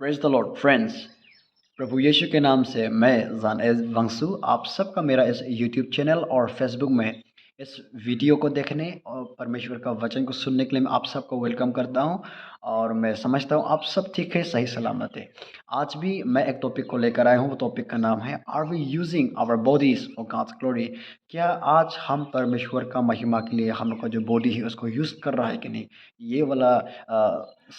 Praise the lord friends. प्रभु यीशु के नाम से मैं जानएज वंशु आप सबका मेरा इस यूट्यूब चैनल और फेसबुक में इस वीडियो को देखने और परमेश्वर का वचन को सुनने के लिए मैं आप सबको वेलकम करता हूं। और मैं समझता हूं आप सब ठीक है, सही सलामत है। आज भी मैं एक टॉपिक को लेकर आया हूं। वो टॉपिक का नाम है are we using our bodies for God's glory. क्या आज हम परमेश्वर का महिमा के लिए हम लोग का जो बॉडी है उसको यूज़ कर रहा है कि नहीं। ये वाला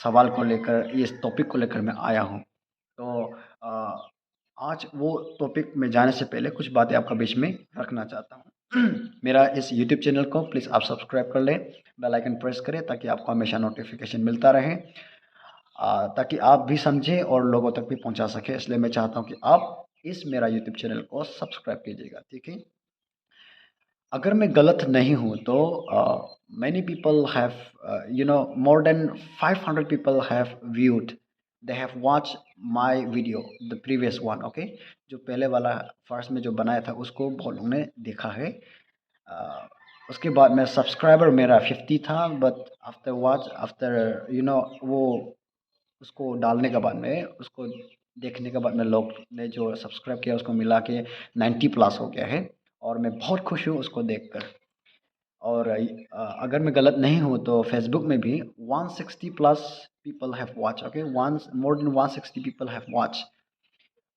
सवाल को लेकर, इस टॉपिक को लेकर मैं आया हूँ। तो अ, आज वो टॉपिक में जाने से पहले कुछ बातें आपका बीच में रखना चाहता हूँ। मेरा इस यूट्यूब चैनल को प्लीज़ आप सब्सक्राइब कर लें, बेल आइकन प्रेस करें ताकि आपको हमेशा नोटिफिकेशन मिलता रहे, ताकि आप भी समझें और लोगों तक भी पहुंचा सके। इसलिए मैं चाहता हूं कि आप इस मेरा यूट्यूब चैनल को सब्सक्राइब कीजिएगा, ठीक है। अगर मैं गलत नहीं हूँ तो many people have more than 500 people have viewed, they have watch my video the previous one, okay. जो पहले वाला फर्स्ट में जो बनाया था उसको बहुत लोगों ने देखा है। उसके बाद में सब्सक्राइबर मेरा 50 था, बट आफ्टर वॉच आफ्टर वो उसको डालने के बाद में, उसको देखने के बाद में लोग ने जो सब्सक्राइब किया उसको मिला के 90 प्लस हो गया है। और मैं बहुत खुश हूँ उसको देखकर। और अगर मैं गलत नहीं हूँ तो फेसबुक में भी 160 plus people have watch, okay, one more than 160 people have watch.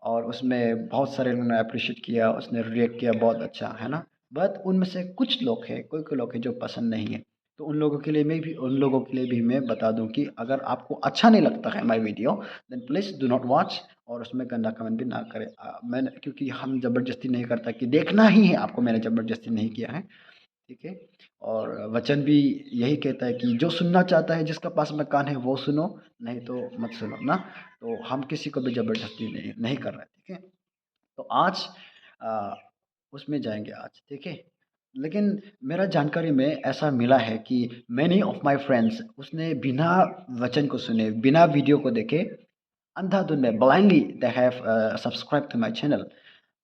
और उसमें बहुत सारे लोगों ने अप्रिशिएट किया, उसने रिएक्ट किया, बहुत अच्छा है ना। बट उनमें से कुछ लोग हैं, कोई कोई लोग हैं जो पसंद नहीं है। तो उन लोगों के लिए भी मैं बता दूं कि अगर आपको अच्छा नहीं लगता है my video, then please do not watch. और उसमें गंदा कमेंट भी ना करें। मैंने, क्योंकि हम ज़बरदस्ती नहीं करता कि देखना ही है आपको, मैंने ज़बरदस्ती नहीं किया है, ठीक है। और वचन भी यही कहता है कि जो सुनना चाहता है, जिसका पास में कान है वो सुनो, नहीं तो मत सुनो ना। तो हम किसी को भी ज़बरदस्ती नहीं कर रहे, ठीक है। तो आज अ, उसमें जाएंगे आज, ठीक है। लेकिन मेरा जानकारी में ऐसा मिला है कि मैनी ऑफ माय फ्रेंड्स उसने बिना वचन को सुने, बिना वीडियो को देखे, अंधाधुंध में blindly they have subscribe to my channel.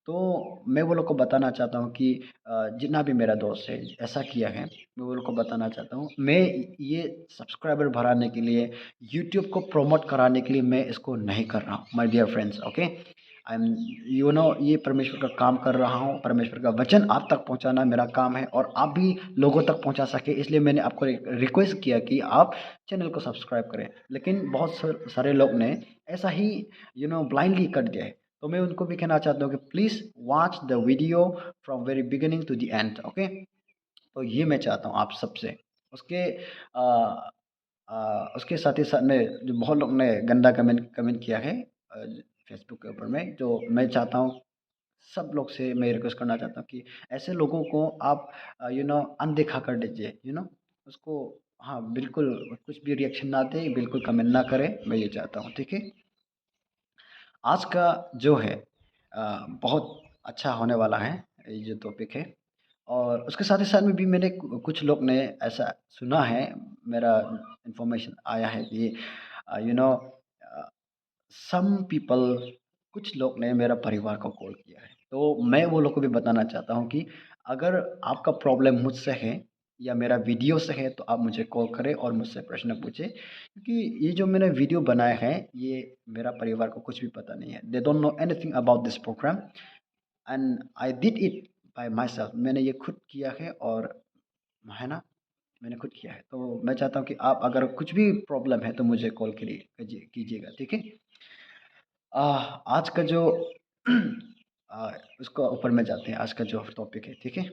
तो मैं वो लोग को बताना चाहता हूँ कि जितना भी मेरा दोस्त है ऐसा किया है, मैं वो लोग को बताना चाहता हूँ। मैं ये सब्सक्राइबर बढ़ाने के लिए, यूट्यूब को प्रमोट कराने के लिए मैं इसको नहीं कर रहा हूँ my dear friends, okay. I am ये परमेश्वर का काम कर रहा हूँ। परमेश्वर का वचन आप तक पहुँचाना मेरा काम है, और आप भी लोगों तक पहुँचा सके, इसलिए मैंने आपको रिक्वेस्ट किया कि आप चैनल को सब्सक्राइब करें। लेकिन बहुत सारे लोग ने ऐसा ही ब्लाइंडली कर दिया है। तो मैं उनको भी कहना चाहता हूँ कि please watch the video from very beginning to the end, okay. तो ये मैं चाहता हूँ आप सबसे। उसके उसके साथ ही साथ में जो बहुत लोग ने गंदा कमेंट कमेंट किया है फेसबुक के ऊपर में, जो मैं चाहता हूँ, सब लोग से मैं रिक्वेस्ट करना चाहता हूँ कि ऐसे लोगों को आप अनदेखा कर दीजिए, उसको। हाँ, बिल्कुल कुछ भी रिएक्शन ना दे, बिल्कुल कमेंट ना करें, मैं ये चाहता हूँ, ठीक है। आज का जो है बहुत अच्छा होने वाला है, ये जो टॉपिक है। और उसके साथ ही साथ में भी मैंने कुछ लोग ने ऐसा सुना है, मेरा इंफॉर्मेशन आया है कि यू नो सम पीपल, कुछ लोग ने मेरा परिवार को कॉल किया है। तो मैं वो लोग को भी बताना चाहता हूँ कि अगर आपका प्रॉब्लम मुझसे है या मेरा वीडियो से है तो आप मुझे कॉल करें और मुझसे प्रश्न पूछें, क्योंकि ये जो मैंने वीडियो बनाया है ये मेरा परिवार को कुछ भी पता नहीं है। They don't know anything about this programme, and I did it by myself. मैंने ये खुद किया है, और है ना, मैंने खुद किया है। तो मैं चाहता हूँ कि आप अगर कुछ भी प्रॉब्लम है तो मुझे कॉल करिए, कीजिएगा, ठीक है। आज का जो उसको ऊपर में जाते हैं, आज का जो टॉपिक है, ठीक है।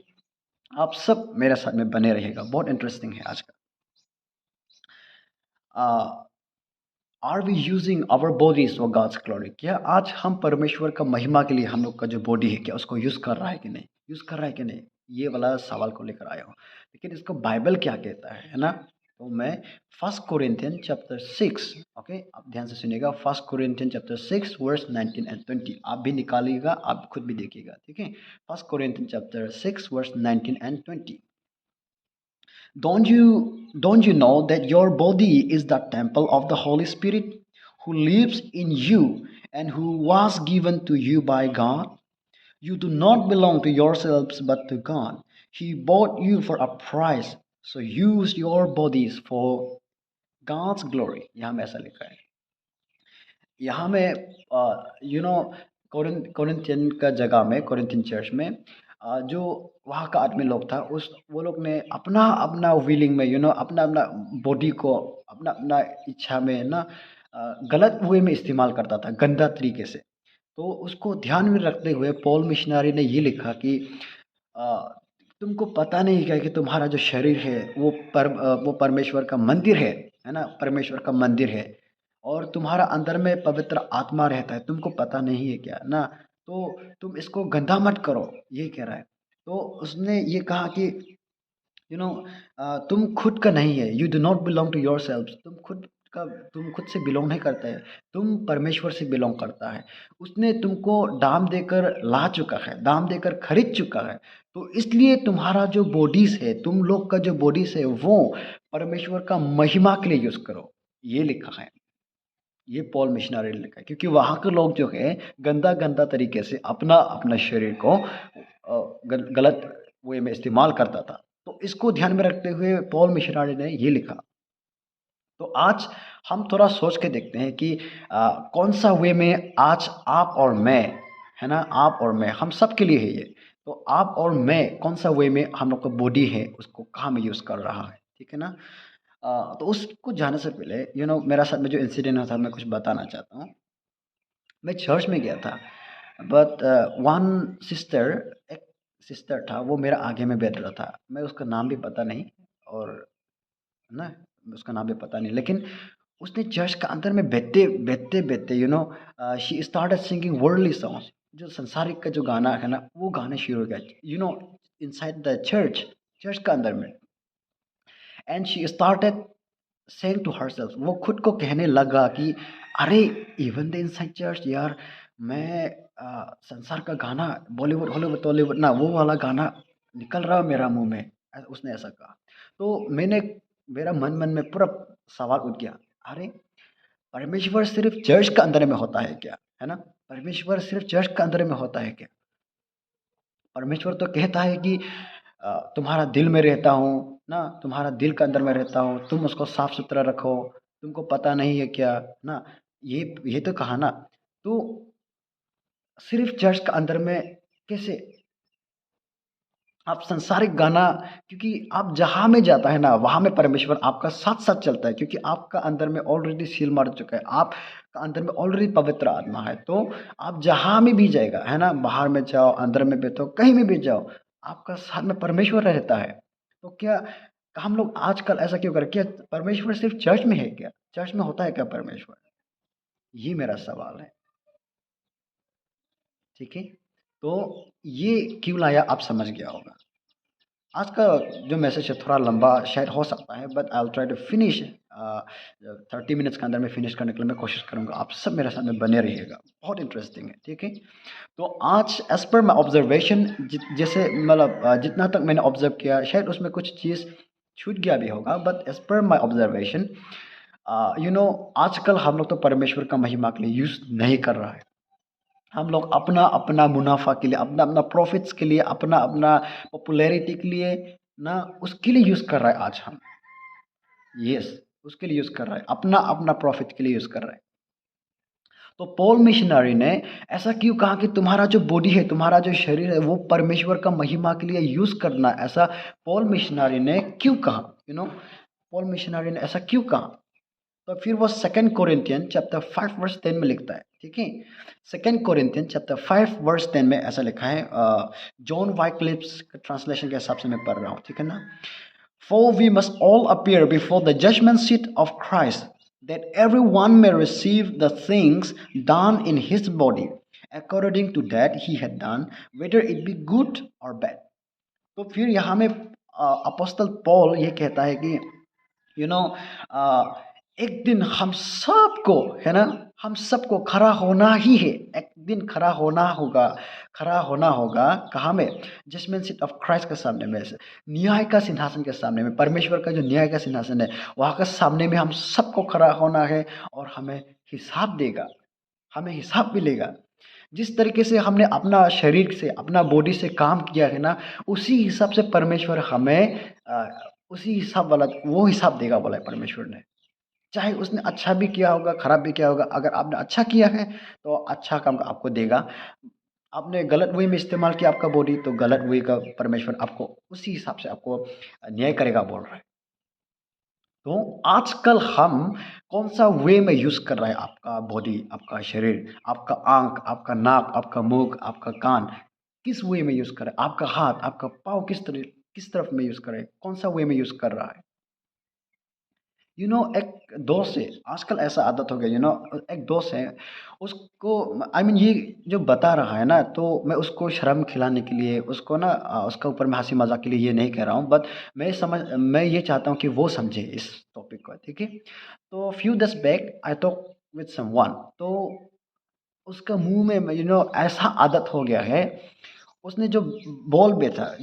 आप सब मेरे साथ में बने रहिएगा, बहुत इंटरेस्टिंग है आज का। Are we using our bodies for God's glory. क्या आज हम परमेश्वर का महिमा के लिए हम लोग का जो बॉडी है, क्या उसको यूज़ कर रहा है कि नहीं, यूज़ कर रहा है कि नहीं, ये वाला सवाल को लेकर आया हूँ। लेकिन इसको बाइबल क्या कहता है ना। तो मैं फर्स्ट कोरिंथियन चैप्टर 6, ओके, आप ध्यान से सुनिएगा। First Corinthian chapter 6 verse 19 and 20 आप भी निकालिएगा, आप खुद भी देखिएगा, ठीक है। First Corinthian chapter 6 verse 19 and 20। Don't you know that your body is the temple of the Holy Spirit who lives in you and who was given to you by God? You do not belong to yourselves but to God. He bought you for a price. So use your bodies for God's glory. यहाँ में ऐसा लिखा है। यहाँ में you know Corinthian का जगह में कोरिन्थियन चर्च में जो वहाँ का आदमी लोग था उस वो लोग ने अपना अपना विलिंग में अपना अपना बॉडी को अपना अपना इच्छा में ना गलत वे में इस्तेमाल करता था गंदा तरीके से। तो उसको ध्यान में रखते हुए पॉल मिशनरी ने ये लिखा कि अ, तुमको पता नहीं क्या कि तुम्हारा जो शरीर है वो परमेश्वर का मंदिर है ना? परमेश्वर का मंदिर है और तुम्हारा अंदर में पवित्र आत्मा रहता है, तुमको पता नहीं है क्या? ना, तो तुम इसको गंदा मत करो, ये कह रहा है। तो उसने ये कहा कि यू नो तुम खुद का नहीं है, you do not belong to yourself. तुम खुद से बिलोंग नहीं करते हैं, तुम परमेश्वर से बिलोंग करता है। उसने तुमको दाम देकर ला चुका है, दाम देकर खरीद चुका है। तो इसलिए तुम्हारा जो बॉडीज है, तुम लोग का जो बॉडीज है वो परमेश्वर का महिमा के लिए यूज करो, ये लिखा है। ये पॉल मिशनरी ने लिखा है क्योंकि वहाँ के लोग जो है गंदा गंदा तरीके से अपना अपना शरीर को गलत वे में इस्तेमाल करता था। तो इसको ध्यान में रखते हुए पॉल मिशनरी ने ये लिखा। तो आज हम थोड़ा सोच के देखते हैं कि कौन सा वे में आज आप और मैं, है ना, आप और मैं, हम सब के लिए है ये। तो आप और मैं कौन सा वे में हम लोग का बॉडी है उसको कहाँ में यूज़ कर रहा है, ठीक है ना। तो उसको जानने से पहले मेरा साथ में जो इंसिडेंट हुआ था मैं कुछ बताना चाहता हूँ। मैं चर्च में गया था, बट वन सिस्टर, एक सिस्टर था, वो मेरा आगे में बैठ रहा था। मैं उसका नाम भी पता नहीं, और ना, उसका नाम भी पता नहीं, लेकिन उसने चर्च का अंदर में बैठते बैठते बैठते she started singing worldly songs, जो संसारिक का जो गाना है ना वो गाने शुरू हो गया, इनसाइड द चर्च, चर्च का अंदर में। And she started saying to herself, वो खुद को कहने लगा कि अरे, इवन द इनसाइड चर्च यार, मैं संसार का गाना, बॉलीवुड हॉलीवुड टॉलीवुड ना, वो वाला गाना निकल रहा है मेरा मुंह में। उसने ऐसा कहा। तो मेरा मन मन में पूरा सवाल उठ गया, अरे, परमेश्वर सिर्फ चर्च का अंदर में होता है क्या, है ना? परमेश्वर सिर्फ चर्च का अंदर में होता है क्या? परमेश्वर तो कहता है कि तुम्हारा दिल में रहता हूँ ना, तुम्हारा दिल के अंदर में रहता हूँ, तुम उसको साफ सुथरा रखो, तुमको पता नहीं है क्या, ना? ये तो कहा ना। तो सिर्फ चर्च का अंदर में कैसे आप सांसारिक गाना, क्योंकि आप जहाँ में जाता है ना वहाँ में परमेश्वर आपका साथ साथ चलता है, क्योंकि आपका अंदर में ऑलरेडी सील मार चुका है, आपका अंदर में ऑलरेडी पवित्र आत्मा है। तो आप जहाँ में भी जाएगा, है ना, बाहर में जाओ, अंदर में बैठो, कहीं में भी जाओ, आपका साथ में परमेश्वर रहता है। तो क्या हम लोग आजकल ऐसा क्यों करें? क्या परमेश्वर सिर्फ चर्च में है क्या? चर्च में होता है क्या परमेश्वर? ये मेरा सवाल है। ठीक है। तो ये क्यों लाया आप समझ गया होगा। आज का जो मैसेज है थोड़ा लंबा शायद हो सकता है, but I will try to finish 30 minutes के अंदर में फिनिश करने के लिए मैं कोशिश करूंगा। आप सब मेरे साथ में बने रहिएगा, बहुत इंटरेस्टिंग है, ठीक है। तो आज एज पर माई ऑब्जर्वेशन, जैसे मतलब जितना तक मैंने ऑब्जर्व किया, शायद उसमें कुछ चीज़ छूट गया भी होगा, but as per my observation, आजकल हम लोग तो परमेश्वर का महिमा के लिए यूज़ नहीं कर रहा है। हम लोग अपना अपना मुनाफा के लिए, अपना अपना प्रॉफिट्स के लिए, अपना अपना पॉपुलैरिटी के लिए ना, उसके लिए यूज़ कर रहा है आज हम। यस, उसके लिए यूज़ कर रहा है, अपना अपना प्रॉफिट के लिए यूज़ कर रहा है। तो पॉल मिशनरी ने ऐसा क्यों कहा कि तुम्हारा जो बॉडी है, तुम्हारा जो शरीर है, वो परमेश्वर का महिमा के लिए यूज़ करना, ऐसा पॉल मिशनरी ने क्यों कहा? पॉल मिशनरी ने ऐसा क्यों कहा? तो फिर वो सेकंड कोरिंथियन चैप्टर 5 वर्स 10 में लिखता है, ठीक है। सेकंड कोरिंथियन चैप्टर 5 वर्स 10 में ऐसा लिखा है, जॉन वाइक्लिफ्स ट्रांसलेशन के हिसाब से मैं पढ़ रहा हूँ, ठीक है ना। For we must all appear before the judgment seat of Christ, that everyone may receive the things done in his body according to that he had done, whether it be good or bad. तो फिर यहाँ में अपोस्तल Paul ये कहता है कि you know एक दिन हम सबको, है ना, हम सबको खड़ा होना ही है, एक दिन खड़ा होना होगा, खड़ा होना होगा कहाँ में? जजमेंट सीट ऑफ क्राइस्ट के सामने में, न्याय का सिंहासन के सामने में, परमेश्वर का जो न्याय का सिंहासन है वहाँ के सामने में हम सबको खड़ा होना है, और हमें हिसाब देगा, हमें हिसाब मिलेगा। जिस तरीके से हमने अपना शरीर से, अपना बॉडी से काम किया है ना, उसी हिसाब से परमेश्वर हमें उसी हिसाब वाला वो हिसाब देगा, बोला है परमेश्वर ने। चाहे उसने अच्छा भी किया होगा, खराब भी किया होगा, अगर आपने अच्छा किया है तो अच्छा काम आपको देगा। आपने गलत वे में इस्तेमाल किया आपका बॉडी, तो गलत वे का परमेश्वर आपको उसी हिसाब से आपको न्याय करेगा बोल रहा है। तो आजकल हम कौन सा वे में यूज़ कर रहे हैं आपका बॉडी, आपका शरीर, आपका आँख, आपका नाक, आपका मुँह, आपका कान, किस वे में यूज़ कर रहे हैं? आपका हाथ, आपका पाँव किस तरफ में यूज़ कर रहे हैं? कौन-सा वे में यूज़ कर रहा है? एक दोस्त है, आजकल ऐसा आदत हो गया, एक दोस्त है, उसको आई मीन ये जो बता रहा है ना, तो मैं उसको शर्म खिलाने के लिए, उसको ना उसके ऊपर मैं हँसी मज़ाक के लिए ये नहीं कह रहा हूँ, बट मैं ये चाहता हूँ कि वो समझे इस टॉपिक को, ठीक है? तो few days back I talk with someone, तो उसका मुँह में ऐसा आदत हो गया है, उसने जो बोल भी था,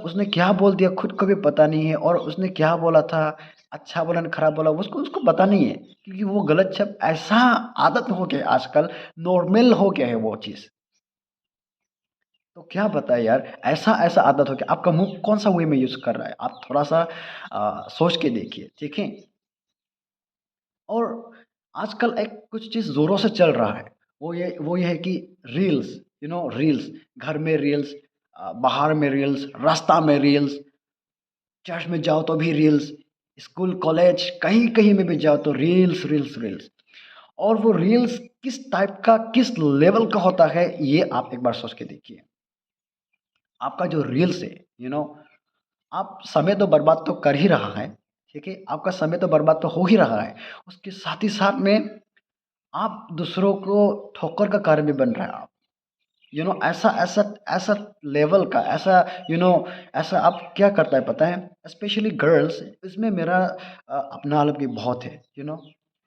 उसने क्या बोल दिया खुद को भी पता नहीं है, और उसने क्या बोला था, अच्छा बोला ना खराब बोला, उसको उसको पता नहीं है, क्योंकि वो गलत शब्द ऐसा आदत हो गया है आजकल, नॉर्मल हो गया है वो चीज़। तो क्या बताएं यार, ऐसा ऐसा आदत हो गया, आपका मुंह कौन सा वे में यूज़ कर रहा है, आप थोड़ा सा सोच के देखिए, ठीक है? और आजकल एक कुछ चीज़ ज़ोरों से चल रहा है, वो ये है कि रील्स, रील्स, घर में रील्स, बाहर में रील्स, रास्ता में रील्स, चर्च में जाओ तो भी रील्स, स्कूल, कॉलेज, कहीं-कहीं में भी जाओ तो रील्स, रील्स, रील्स। और वो रील्स किस टाइप का, किस लेवल का होता है, ये आप एक बार सोच के देखिए। आपका जो रील्स है, यू नो आप समय तो बर्बाद तो कर ही रहा है, ठीक है? आपका समय तो बर्बाद तो हो ही रहा है, उसके साथ ही साथ में आप दूसरों को ठोकर का कारण भी बन रहे हैं आप। ऐसा ऐसा ऐसा लेवल का, ऐसा यू नो ऐसा आप क्या करता है पता है? स्पेशली गर्ल्स, इसमें मेरा अपना अलग भी बहुत है,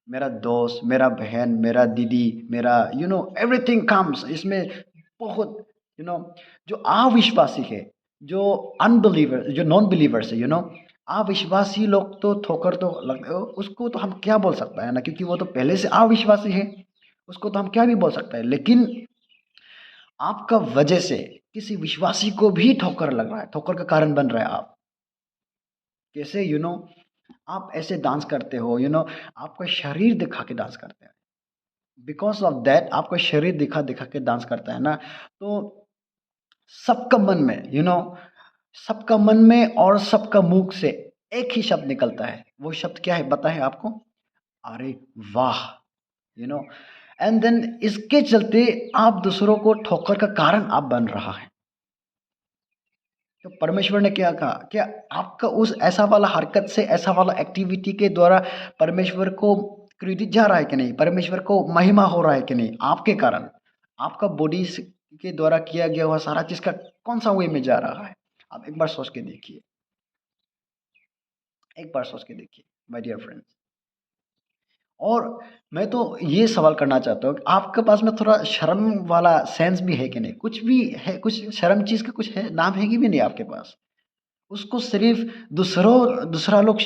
मेरा दोस्त, मेरा बहन, मेरा दीदी, मेरा एवरीथिंग कम्स इसमें, बहुत यू नो जो अविश्वासी है, जो अनबिलीवर, जो नॉन बिलीवर्स है, अविश्वासी लोग तो ठोकर तो लग, उसको तो हम क्या बोल सकता है ना, क्योंकि वो तो पहले से अविश्वासी है, उसको तो हम क्या भी बोल सकते हैं, लेकिन आपका वजह से किसी विश्वासी को भी ठोकर लग रहा है, ठोकर का कारण बन रहा है आप। कैसे? आप ऐसे डांस करते हो, आपका शरीर दिखा के डांस करते हैं। बिकॉज़ ऑफ दैट आपका शरीर दिखा-दिखा के डांस करता है ना, तो सबका मन में सबका मन में और सबका मुँह से एक ही शब्द निकलता है। वो शब्द क्या है पता है आपको? अरे वाह! यू नो एंड देन इसके चलते आप दूसरों को ठोकर का कारण आप बन रहा है। तो परमेश्वर ने क्या कहा? क्या आपका उस ऐसा वाला हरकत से, ऐसा वाला एक्टिविटी के द्वारा परमेश्वर को क्रेडिट जा रहा है कि नहीं? परमेश्वर को महिमा हो रहा है कि नहीं? आपके कारण, आपका बॉडी के द्वारा किया गया हुआ सारा चीज़ का कौन-सा वे में जा रहा है? आप एक बार सोच के देखिए, एक बार सोच के देखिए माय डियर फ्रेंड्स। और मैं तो ये सवाल करना चाहता हूँ कि आपके पास में थोड़ा शर्म वाला सेंस भी है कि नहीं? कुछ भी है, कुछ शर्म चीज़ का कुछ है, नाम है कि भी नहीं आपके पास? उसको सिर्फ़ दूसरा लोग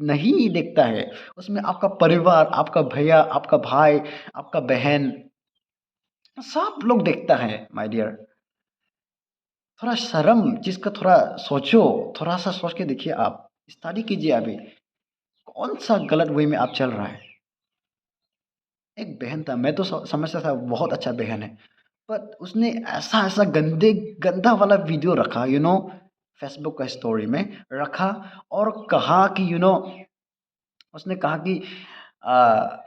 नहीं देखता है, उसमें आपका परिवार, आपका भैया, आपका भाई, आपका बहन, सब लोग देखता है माय डियर। थोड़ा शर्म चीज़ का थोड़ा सोचो, थोड़ा-सा सोच के देखिए आप, स्टडी कीजिए अभी, कौन-सा गलत वे में आप चल रहा है। एक बहन था, मैं तो समझता था बहुत अच्छा बहन है, बट उसने ऐसा-ऐसा गंदा वाला वीडियो रखा, फ़ेसबुक का स्टोरी में रखा, और कहा कि उसने कहा कि अ,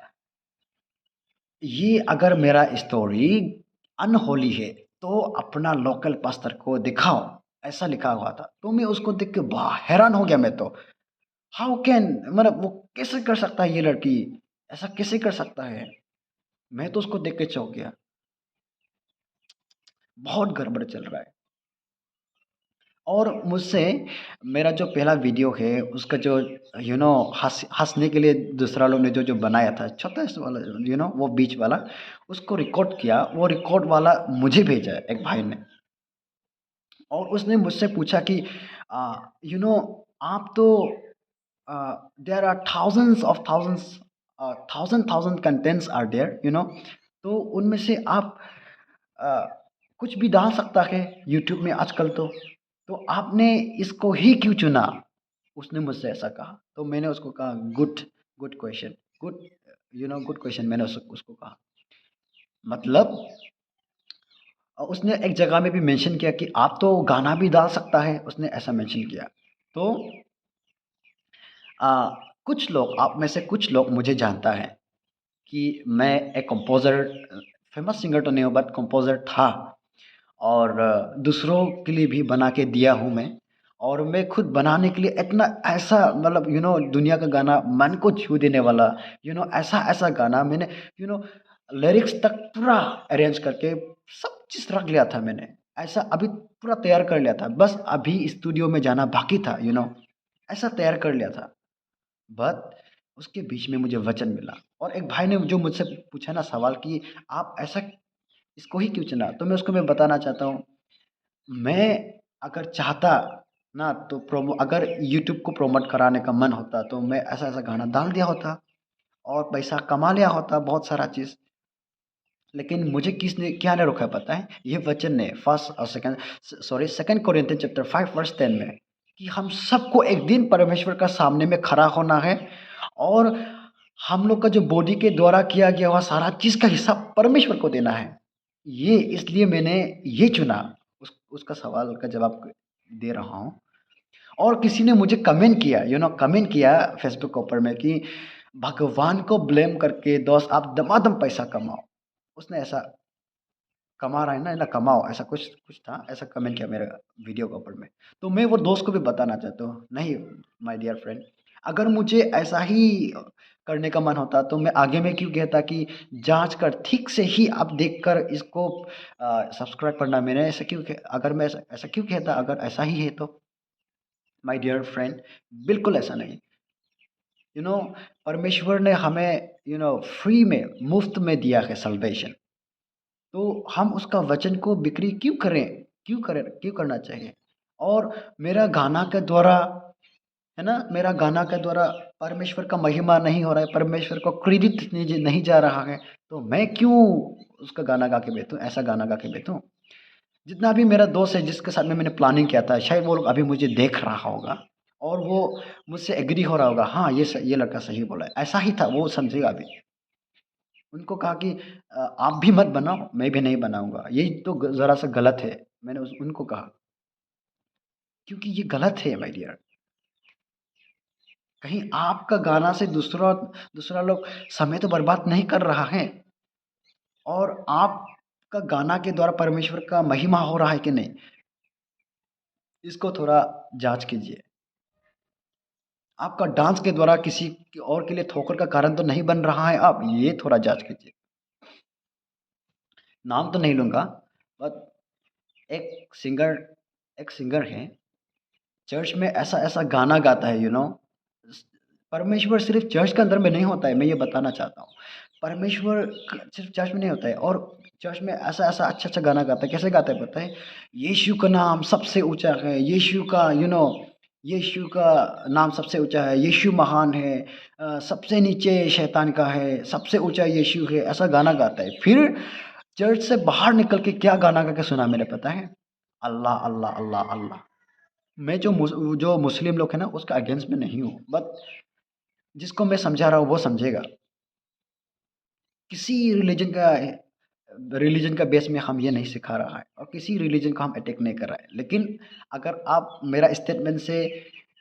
ये अगर मेरा स्टोरी अनहोली है तो अपना लोकल पास्टर को दिखाओ, ऐसा लिखा हुआ था। तो मैं उसको देख के हैरान हो गया मैं तो। हाउ कैन, मतलब वो कैसे कर सकता है ये लड़की? ऐसा कैसे कर सकता है? मैं तो उसको देख के चौंक गया। बहुत गड़बड़ चल रहा है। और मुझसे मेरा जो पहला वीडियो है उसका जो हँसने के लिए दूसरा लोग ने जो जो बनाया था छोटा सा वाला, वो बीच वाला, उसको रिकॉर्ड किया, वो रिकॉर्ड वाला मुझे भेजा एक भाई ने। और उसने मुझसे पूछा कि यू नो आप तो there are thousand contents are there, तो उनमें से आप अ, कुछ भी डाल सकता है यूट्यूब में आजकल तो आपने इसको ही क्यों चुना? उसने मुझसे ऐसा कहा। तो मैंने उसको कहा good good question, good good question मैंने उसको कहा। मतलब उसने एक जगह में भी मेंशन किया कि आप तो गाना भी डाल सकता है, उसने ऐसा मेंशन किया। तो आ, कुछ लोग, आप में से कुछ लोग मुझे जानता है कि मैं एक कंपोज़र, फेमस सिंगर तो नहीं हूँ बट कंपोज़र था, और दूसरों के लिए भी बना के दिया हूँ मैं। और मैं खुद बनाने के लिए इतना ऐसा, मतलब दुनिया का गाना मन को छू देने वाला, ऐसा ऐसा गाना मैंने, यू नो लिरिक्स तक पूरा अरेंज करके सब चीज़ रख लिया था मैंने। ऐसा अभी पूरा तैयार कर लिया था, बस अभी स्टूडियो में जाना बाकी था, ऐसा तैयार कर लिया था। बट उसके बीच में मुझे वचन मिला, और एक भाई ने जो मुझसे पूछा ना सवाल कि आप ऐसा इसको ही क्यों चुना, तो मैं उसको मैं बताना चाहता हूँ। मैं अगर चाहता ना तो प्रोमो अगर यूट्यूब को प्रमोट कराने का मन होता तो मैं ऐसा ऐसा गाना डाल दिया होता और पैसा कमा लिया होता बहुत सारा चीज़। लेकिन मुझे किसने क्या ने रोका पता है? ये वचन ने फर्स्ट और second, sorry, second Corinthians chapter 5 verse 10 में, कि हम सबको एक दिन परमेश्वर का सामने में खड़ा होना है, और हम लोग का जो बॉडी के द्वारा किया गया हुआ सारा चीज़ का हिसाब परमेश्वर को देना है। ये इसलिए मैंने ये चुना। उसका सवाल का जवाब दे रहा हूँ। और किसी ने मुझे कमेंट किया, कमेंट किया फेसबुक के ऊपर में कि भगवान को ब्लेम करके दोस्त आप दमादम पैसा कमाओ। उसने ऐसा, कमा रहा है ना, कमाओ, ऐसा कुछ कुछ था, ऐसा कमेंट किया मेरे वीडियो के ऊपर में। तो मैं वो दोस्त को भी बताना चाहता हूँ, नहीं माय डियर फ्रेंड, अगर मुझे ऐसा ही करने का मन होता तो मैं आगे में क्यों कहता कि जांच कर ठीक से ही आप देखकर इसको सब्सक्राइब करना। मैंने ऐसा क्यों अगर मैं ऐसा क्यों कहता अगर ऐसा ही है तो? माय डियर फ्रेंड, बिल्कुल ऐसा नहीं। यू नो परमेश्वर ने हमें फ्री में, मुफ्त में दिया है सल्वेशन। तो हम उसका वचन को बिक्री क्यों करना चाहिए? और मेरा गाना के द्वारा, है ना, मेरा गाना के द्वारा परमेश्वर का महिमा नहीं हो रहा है, परमेश्वर को क्रेडिट नहीं नहीं जा रहा है, तो मैं क्यों उसका गाना गा के बेचूं, ऐसा गाना गा के बेचूं? जितना भी मेरा दोस्त है जिसके साथ में मैंने प्लानिंग किया था, शायद वो लोग अभी मुझे देख रहा होगा और वो मुझसे एग्री हो रहा होगा, हाँ ये लड़का सही बोला है, ऐसा ही था, वो समझेगा अभी। उनको कहा कि आप भी मत बनाओ, मैं भी नहीं बनाऊंगा, ये तो ज़रा सा गलत है। मैंने उनको कहा क्योंकि ये गलत है माय डियर। कहीं आपका गाना से दूसरा दूसरा लोग समय तो बर्बाद नहीं कर रहा है, और आपका गाना के द्वारा परमेश्वर का महिमा हो रहा है कि नहीं, इसको थोड़ा जांच कीजिए। आपका डांस के द्वारा किसी और के लिए ठोकर का कारण तो नहीं बन रहा है, आप ये थोड़ा जांच कीजिए। नाम तो नहीं लूँगा, बट एक सिंगर एक सिंगर है, चर्च में ऐसा ऐसा गाना गाता है, परमेश्वर सिर्फ चर्च के अंदर में नहीं होता है, मैं ये बताना चाहता हूँ। परमेश्वर सिर्फ चर्च में नहीं होता है, और चर्च में ऐसा ऐसा अच्छा अच्छा गाना गाता है। कैसे गाता है पता है? यीशु का नाम सबसे ऊंचा है, यीशु का नाम सबसे ऊंचा है, यीशु महान है, सबसे नीचे शैतान का है, सबसे ऊंचा यीशु है, ऐसा गाना गाता है। फिर चर्च से बाहर निकल के क्या गाना गा के सुना मैंने पता है? अल्लाह अल्लाह अल्लाह अल्लाह। मैं जो मुस्लिम लोग हैं ना उसका अगेंस्ट में नहीं हूँ, बट जिसको मैं समझा रहा हूँ वो समझेगा। किसी रिलीजन का बेस में हम ये नहीं सिखा रहा है, और किसी रिलीजन को हम अटैक नहीं कर रहा है। लेकिन अगर आप मेरा स्टेटमेंट से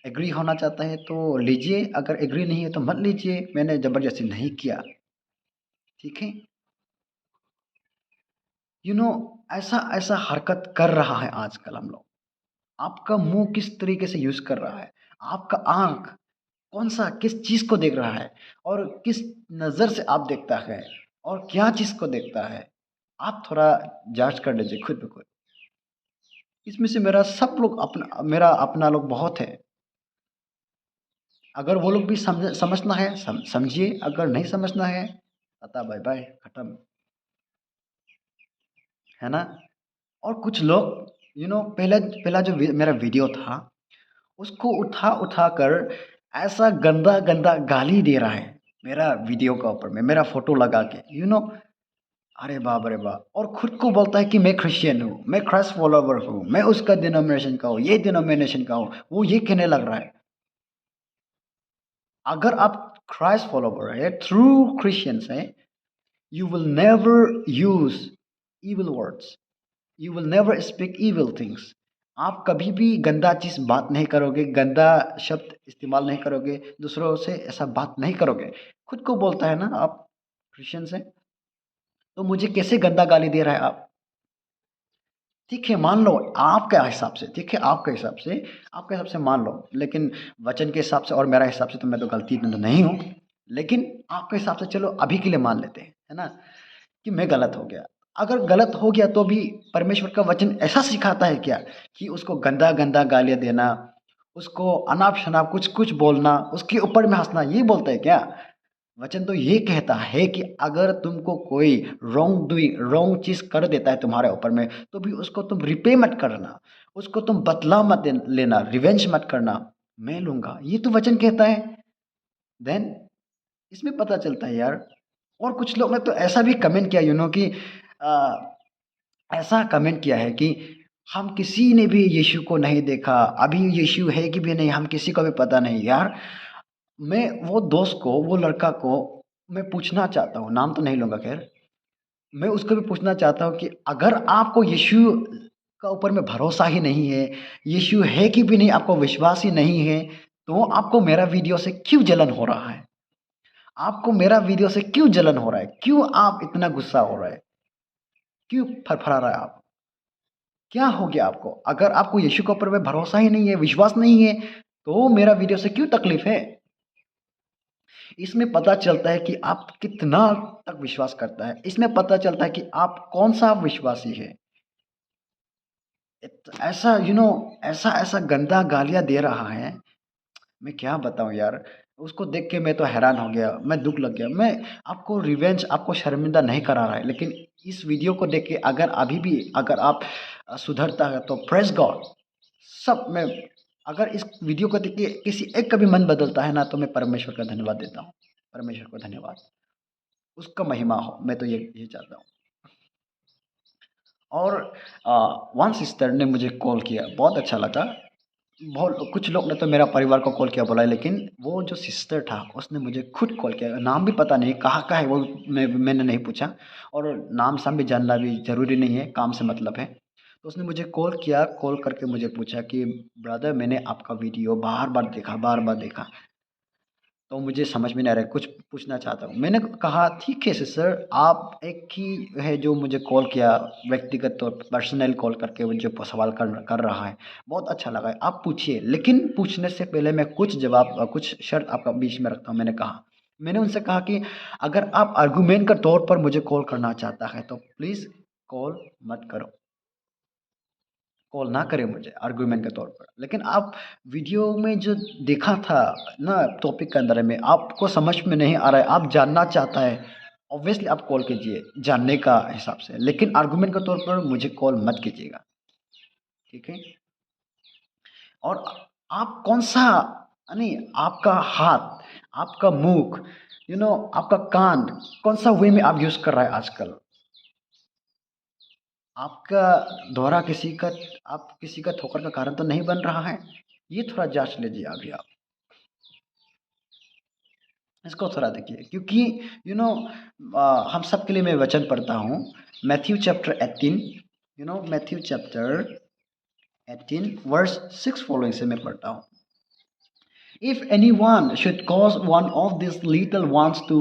एग्री होना चाहता है तो लीजिए, अगर एग्री नहीं है तो मत लीजिए, मैंने ज़बरदस्ती नहीं किया, ठीक है? यू नो ऐसा ऐसा हरकत कर रहा है आजकल हम लोग। आपका मुंह किस तरीके से यूज़ कर रहा है, आपका आँख कौन-सा किस चीज़ को देख रहा है, और किस नज़र से आप देखता है, और क्या चीज़ को देखता है, आप थोड़ा जाँच कर लीजिए खुद ब खुद। इसमें से मेरा अपना लोग बहुत है। अगर वो लोग भी समझना है समझिए, अगर नहीं समझना है टाटा बाय-बाय, खत्म, है ना? और कुछ लोग पहला पहला जो मेरा वीडियो था उसको उठा कर ऐसा गंदा गंदा गाली दे रहा है मेरा वीडियो के ऊपर में, मेरा फोटो लगा के, अरे बाप रे बाप, और खुद को बोलता है कि मैं क्रिश्चियन हूँ, मैं क्राइस्ट फॉलोवर हूँ, मैं उसका डिनोमिनेशन का हूँ, ये डिनोमिनेशन का हूँ, वो ये कहने लग रहा है। अगर आप क्राइस्ट फॉलोवर है, ट्रू क्रिश्चियंस हैं, you will never use evil words, you will never speak evil things. आप कभी भी गंदा चीज बात नहीं करोगे, गंदा शब्द इस्तेमाल नहीं करोगे, दूसरों से ऐसा बात नहीं करोगे। खुद को बोलता है ना आप क्रिश्चियंस हैं, तो मुझे कैसे गंदा गाली दे रहा है आप? ठीक है, मान लो आपके हिसाब से, ठीक है, आपके हिसाब से मान लो, लेकिन वचन के हिसाब से और मेरा हिसाब से तो मैं तो गलती में तो नहीं हूँ, लेकिन आपके हिसाब से चलो अभी के लिए मान लेते हैं, है ना, कि मैं गलत हो गया। अगर गलत हो गया तो भी परमेश्वर का वचन ऐसा सिखाता है क्या कि उसको गंदा गंदा गालियाँ देना, उसको अनाप शनाप कुछ कुछ बोलना, उसके ऊपर में हंसना, ये बोलता है क्या? वचन तो ये कहता है कि अगर तुमको कोई रॉन्ग चीज कर देता है तुम्हारे ऊपर में, तो भी उसको तुम रिपे मत करना, उसको तुम बदला मत लेना, रिवेंज मत करना, मैं लूंगा, ये तो वचन कहता है। देन इसमें पता चलता है यार। और कुछ लोग ने तो ऐसा भी कमेंट किया, कि आ, ऐसा कमेंट किया है कि हम किसी ने भी यीशु को नहीं देखा, अभी यीशु है कि भी नहीं हम किसी को भी पता नहीं यार। मैं वो दोस्त को, वो लड़का को मैं पूछना चाहता हूँ, नाम तो नहीं लूँगा खैर, मैं उसको भी पूछना चाहता हूँ कि अगर आपको यीशु का ऊपर में भरोसा ही नहीं है, यीशु है कि भी नहीं आपको विश्वास ही नहीं है, तो आपको मेरा वीडियो से क्यों जलन हो रहा है? आपको मेरा वीडियो से क्यों जलन हो रहा है? क्यों आप इतना गुस्सा हो रहा है? क्यों फड़फड़ा रहा है आप? क्या हो गया आपको? अगर आपको यीशु के ऊपर में भरोसा ही नहीं है, विश्वास नहीं है, तो मेरा वीडियो से क्यों तकलीफ है? इसमें पता चलता है कि आप कितना तक विश्वास करता है, इसमें पता चलता है कि आप कौन सा विश्वासी है। ऐसा ऐसा ऐसा गंदा गालियां दे रहा है, मैं क्या बताऊं यार। उसको देख के मैं तो हैरान हो गया, मैं दुख लग गया। मैं आपको रिवेंज, आपको शर्मिंदा नहीं करा रहा है, लेकिन इस वीडियो को देख के अगर अभी भी अगर आप सुधरता है तो प्रेस गॉड। सब में अगर इस वीडियो को देख के किसी एक का भी मन बदलता है ना, तो मैं परमेश्वर का धन्यवाद देता हूँ। परमेश्वर को धन्यवाद, उसका महिमा हो, मैं तो ये चाहता हूँ। और वन सिस्टर ने मुझे कॉल किया, बहुत अच्छा लगा। बहुत कुछ लोग ने तो मेरा परिवार को कॉल किया बोला है, लेकिन वो जो सिस्टर था उसने मुझे खुद कॉल किया, नाम भी पता नहीं कहाँ का है वो, मैंने नहीं पूछा, और नाम साम भी जानना भी ज़रूरी नहीं है, काम से मतलब है। तो उसने मुझे कॉल किया, कॉल करके मुझे पूछा कि ब्रदर मैंने आपका वीडियो बार बार देखा, तो मुझे समझ में नहीं आ रहा है, कुछ पूछना चाहता हूँ। मैंने कहा ठीक है सर, आप एक ही है जो मुझे कॉल किया, व्यक्तिगत तौर पर पर्सनल कॉल करके वो जो सवाल कर रहा है, बहुत अच्छा लगा है, आप पूछिए, लेकिन पूछने से पहले मैं कुछ जवाब, कुछ शर्त आपका बीच में रखता हूँ। मैंने उनसे कहा कि अगर आप आर्गूमेंट के तौर पर मुझे कॉल करना चाहता है तो प्लीज़ कॉल मत करो, कॉल ना करें मुझे आर्गुमेंट के तौर पर। लेकिन आप वीडियो में जो देखा था ना, टॉपिक के अंदर में आपको समझ में नहीं आ रहा है, आप जानना चाहता है, ऑब्वियसली आप कॉल कीजिए जानने का हिसाब से, लेकिन आर्गुमेंट के तौर पर मुझे कॉल मत कीजिएगा, ठीक है? और आप कौन सा, यानी आपका हाथ, आपका मुख, आपका कान, कौन सा वे में आप यूज़ कर रहा है आजकल? आपका द्वारा आप किसी का ठोकर का कारण तो नहीं बन रहा है? ये थोड़ा जाँच लीजिए अभी आप। इसको थोड़ा देखिए, क्योंकि हम सब के लिए मैं वचन पढ़ता हूँ, Matthew chapter 18, Matthew chapter 18 verse 6 following से मैं पढ़ता हूँ। If anyone should cause one of these little ones to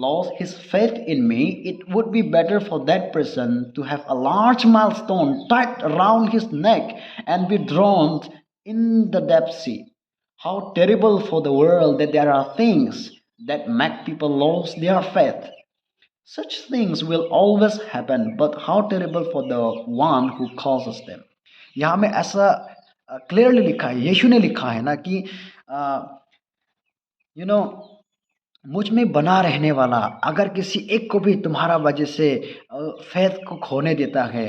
lose his faith in me, it would be better for that person to have a large millstone tied around his neck and be drowned in the depth sea. How terrible for the world that there are things that make people lose their faith. Such things will always happen, but how terrible for the one who causes them. यहाँ में ऐसा clearly लिखा है, यीशु ने लिखा है ना कि यू नो मुझ में बना रहने वाला अगर किसी एक को भी तुम्हारा वजह से फेथ को खोने देता है,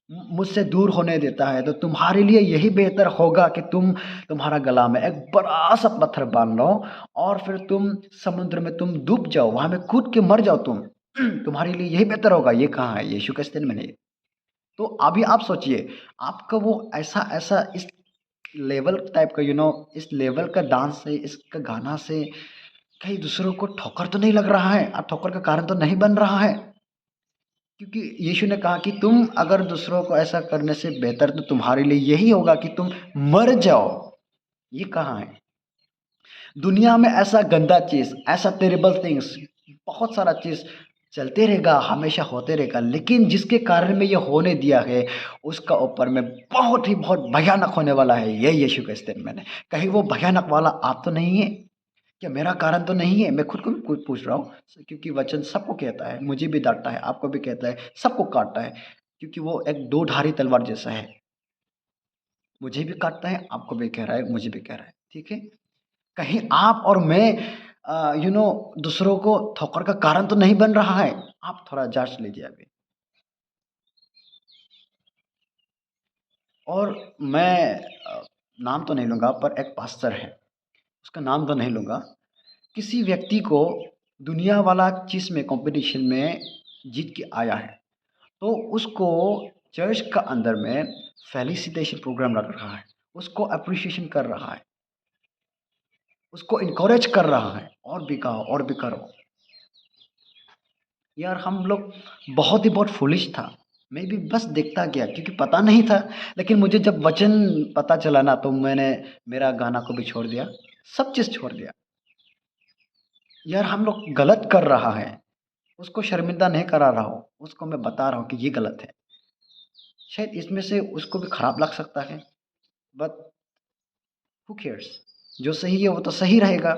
मुझसे दूर होने देता है, तो तुम्हारे लिए यही बेहतर होगा कि तुम्हारा गला में एक बड़ा सा पत्थर बांध लो और फिर तुम समुद्र में तुम डूब जाओ, वहां में कूद के मर जाओ तुम। तुम्हारे लिए यही बेहतर होगा। ये कहाँ है? यीशु के स्टेटमेंट में नहीं। तो अभी आप सोचिए, आपका वो ऐसा ऐसा इस लेवल टाइप का इस लेवल का डांस से, इसका गाना से कहीं दूसरों को ठोकर तो नहीं लग रहा है और ठोकर का कारण तो नहीं बन रहा है। क्योंकि यीशु ने कहा कि तुम अगर दूसरों को ऐसा करने से बेहतर तो तुम्हारे लिए यही होगा कि तुम मर जाओ। ये कहाँ है? दुनिया में ऐसा गंदा चीज़, ऐसा टेरेबल थिंग्स, बहुत सारा चीज़ चलते रहेगा, हमेशा होते रहेगा, लेकिन जिसके कारण में ये होने दिया है, उसका ऊपर में बहुत ही बहुत भयानक होने वाला है। ये यीशु का स्टेटमेंट है। कहीं वो भयानक वाला आप तो नहीं है? क्या मेरा कारण तो नहीं है? मैं खुद को भी खुद पूछ रहा हूँ, क्योंकि वचन सबको कहता है, मुझे भी डाँटता है, आपको भी कहता है, सबको काटता है, क्योंकि वो एक दो धारी तलवार जैसा है। मुझे भी काटता है, आपको भी कह रहा है, मुझे भी कह रहा है, ठीक है? कहीं आप और मैं दूसरों को ठोकर का कारण तो नहीं बन रहा है? आप थोड़ा जाँच लीजिए अभी। और मैं नाम तो नहीं लूँगा, पर एक पास्टर है, उसका नाम तो नहीं लूँगा। किसी व्यक्ति को दुनिया वाला चीज़ में कॉम्पिटिशन में जीत के आया है, तो उसको चर्च का अंदर में फेलिसिटेशन प्रोग्राम रख रहा है, उसको एप्रिसिएशन कर रहा है, उसको एनकरेज कर रहा है, और भी करो और भी करो। यार हम लोग बहुत ही बहुत फूलिश था। मैं भी बस देखता गया क्योंकि पता नहीं था, लेकिन मुझे जब वचन पता चला ना, तो मैंने मेरा गाना को भी छोड़ दिया, सब चीज़ छोड़ दिया। यार हम लोग गलत कर रहा है, उसको शर्मिंदा नहीं करा रहा हूँ, उसको मैं बता रहा हूँ कि ये गलत है। शायद इसमें से उसको भी खराब लग सकता है, बट हु केयर्स? जो सही है वो तो सही रहेगा,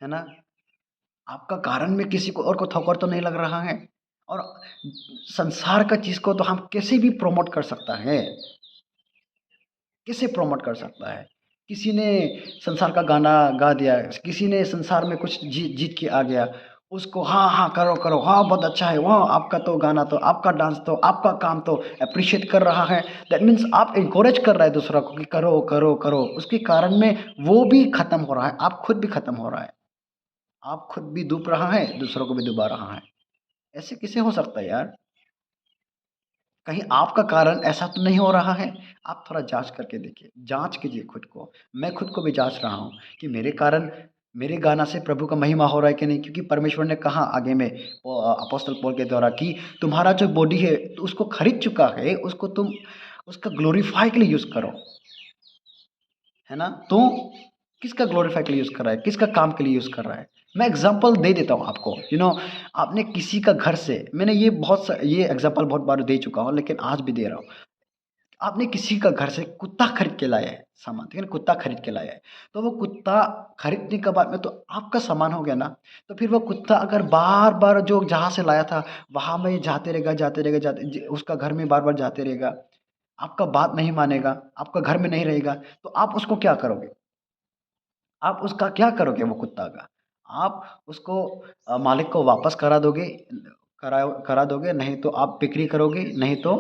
है ना? आपका कारण में किसी को और को ठोकर तो नहीं लग रहा है। और संसार का चीज़ को तो हम कैसे भी प्रमोट कर सकता है, कैसे प्रमोट कर सकता है? किसी ने संसार का गाना गा दिया, किसी ने संसार में कुछ जीत जीत के आ गया, उसको हाँ, हाँ, करो, करो, हाँ, बहुत अच्छा है, वाह! आपका तो गाना तो, आपका डांस तो, आपका काम तो एप्रिशिएट कर रहा है। दैट मीन्स आप एनकरेज कर रहे हैं दूसरा को कि करो, करो, करो। उसके कारण में वो भी खत्म हो रहा है, आप खुद भी खत्म हो रहा है। आप खुद भी डूब रहा है, दूसरों को भी डुबा रहा है। ऐसे कैसे हो सकता है यार? कहीं आपका कारण ऐसा तो नहीं हो रहा है? आप थोड़ा जाँच करके देखिए, जाँच कीजिए खुद को। मैं खुद को भी जाँच रहा हूँ कि मेरे कारण, मेरे गाना से प्रभु का महिमा हो रहा है कि नहीं? क्योंकि परमेश्वर ने कहा आगे में अपोस्तल पौल के द्वारा कि तुम्हारा जो बॉडी है, तो उसको खरीद चुका है, उसको तुम उसका ग्लोरीफाई के लिए यूज़ करो, है ना? तो किसका ग्लोरीफाई के लिए यूज़ कर रहा है? किसका काम के लिए यूज़ कर रहा है? मैं एग्ज़ाम्पल दे देता हूँ आपको, आपने किसी का घर से, मैंने ये एग्ज़ाम्पल बहुत बार दे चुका हूँ, लेकिन आज भी दे रहा हूँ। आपने किसी का घर से कुत्ता खरीद के लाया है सामान, ठीक है ना? कुत्ता खरीद के लाया है, तो वो कुत्ता खरीदने के बाद में तो आपका सामान हो गया ना। तो फिर वो कुत्ता अगर बार बार जो जहाँ से लाया था वहाँ में जाते रहेगा, जाते रहेगा, उसका घर में बार बार जाते रहेगा, आपका बात नहीं मानेगा, आपका घर में नहीं रहेगा, तो आप उसको क्या करोगे? आप उसका क्या करोगे वो कुत्ता का? आप उसको मालिक को वापस करा दोगे, करा करा दोगे, नहीं तो आप बिक्री करोगे, नहीं तो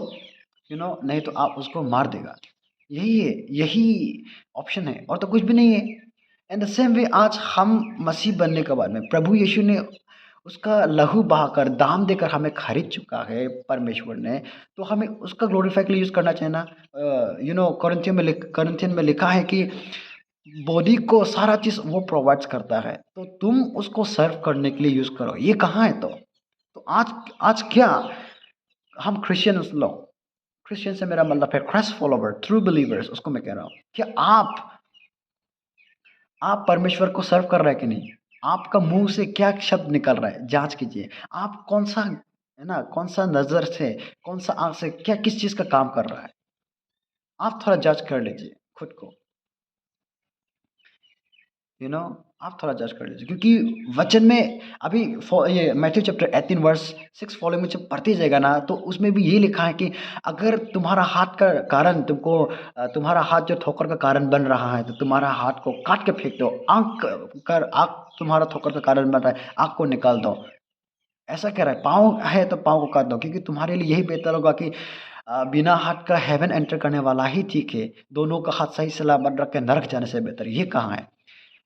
नहीं तो आप उसको मार देगा। यही है, यही ऑप्शन है, और तो कुछ भी नहीं है। इन द सेम वे आज हम मसीह बनने के बाद में प्रभु यीशु ने उसका लहू बहाकर, दाम देकर हमें खरीद चुका है परमेश्वर ने, तो हमें उसका ग्लोरीफाई के लिए यूज़ करना चाहिए ना। कोरिन्थियन में लिखा है कि बॉडी को सारा चीज़ वो प्रोवाइड्स करता है, तो तुम उसको सर्व करने के लिए यूज़ करो। ये कहाँ है तो? तो आज आज क्या हम क्रिश्चियंस लोग, क्रिश्चियन से मेरा मतलब है क्राइस्ट फॉलोवर, ट्रू बिलीवर्स, उसको मैं कह रहा हूँ। क्या आप परमेश्वर को सर्व कर रहे हैं कि नहीं? आपका मुँह से क्या शब्द निकल रहा है? जाँच कीजिए। आप कौन-सा, है ना, कौन-सा नज़र से, कौन-सा आँख से क्या किस चीज़ का काम कर रहा है? आप थोड़ा जज कर लीजिए खुद को। यू नो आप थोड़ा जज कर लीजिए, क्योंकि वचन में अभी ये मैथ्यू चैप्टर 18 वर्स 6 फॉलो में जब पढ़ते जाएगा ना, तो उसमें भी ये लिखा है कि अगर तुम्हारा हाथ का कारण तुमको तुम्हारा हाथ जो ठोकर का कारण बन रहा है, तो तुम्हारा हाथ को काट के फेंक दो। आँख तुम्हारा ठोकर का कारण बन रहा है, आँख को निकाल दो। ऐसा कह रहा है, पाँव है तो पाँव को काट दो, क्योंकि तुम्हारे लिए यही बेहतर होगा कि बिना हाथ का हेवन एंटर करने वाला ही ठीक है, दोनों का हाथ सही सलामत रख के नरक जाने से बेहतर। ये कहाँ है?